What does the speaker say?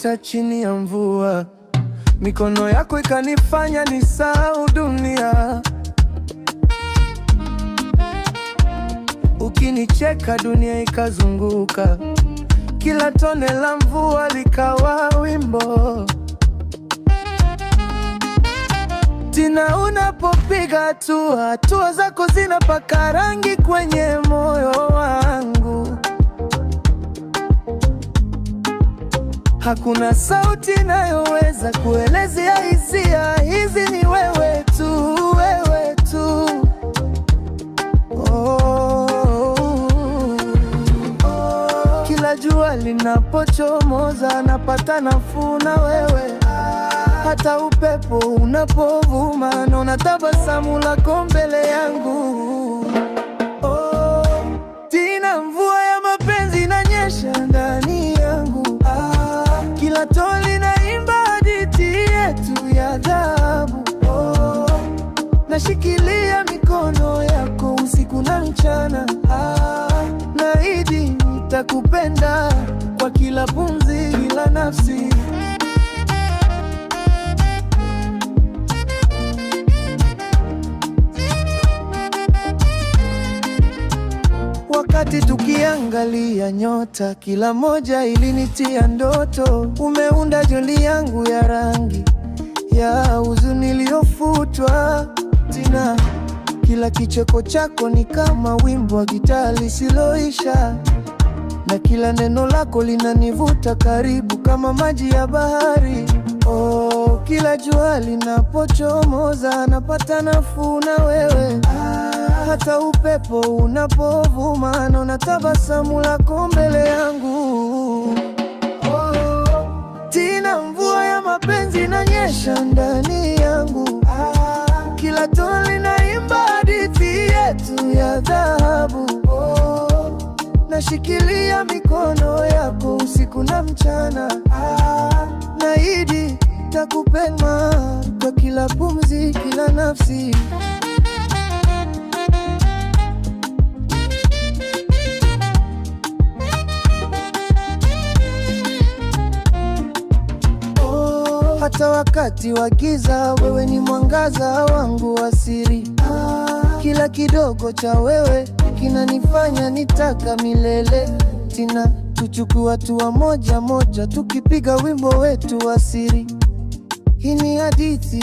niliota chini ya mvua, mikono yako ikanifanya nisahau dunia. Ukinicheka dunia ikazunguka, kila tone la mvua likawa wimbo. Tina, unapopiga hatua zako zinapaka rangi kwenye moyo wangu. Hakuna sauti inayoweza kuelezea hisia hizi, ni wewe tu, wewe tu. Kila jua linapochomoza napata nafuu na wewe. Hata upepo unapovuma naona tabasamu lako mbele yangu. Tina, mvua ya mapenzi inanyesha ndani yangu. Kila tone linaimba hadithi yetu ya dhahabu. Nashikilia mikono yako usiku na mchana. Naahidi nitakupenda kwa kila pumzi, kila nafsi. Wakati tukiangalia nyota, kila moja ilinitia ndoto. Umeunda joli yangu ya rangi ya huzuni iliyofutwa. Tina, kila kicheko chako ni kama wimbo wa gitaa lisiloisha, na kila neno lako linanivuta karibu kama maji ya bahari. Kila jua linapochomoza napata nafuu na wewe. Hata upepo unapovuma naona tabasamu lako mbele yangu. Tina, mvua ya mapenzi inanyesha ndani yangu. Kila tone linaimba hadithi yetu ya dhahabu. Nashikilia mikono yako usiku na mchana. Naahidi nitakupenda kwa kila pumzi, kila nafsi. Hata wakati wa giza, wewe ni mwangaza wangu wa siri. Kila kidogo cha wewe kinanifanya nitaka milele. Tina, tuchukue hatua moja moja, tukipiga wimbo wetu wa siri. Hii ni hadithi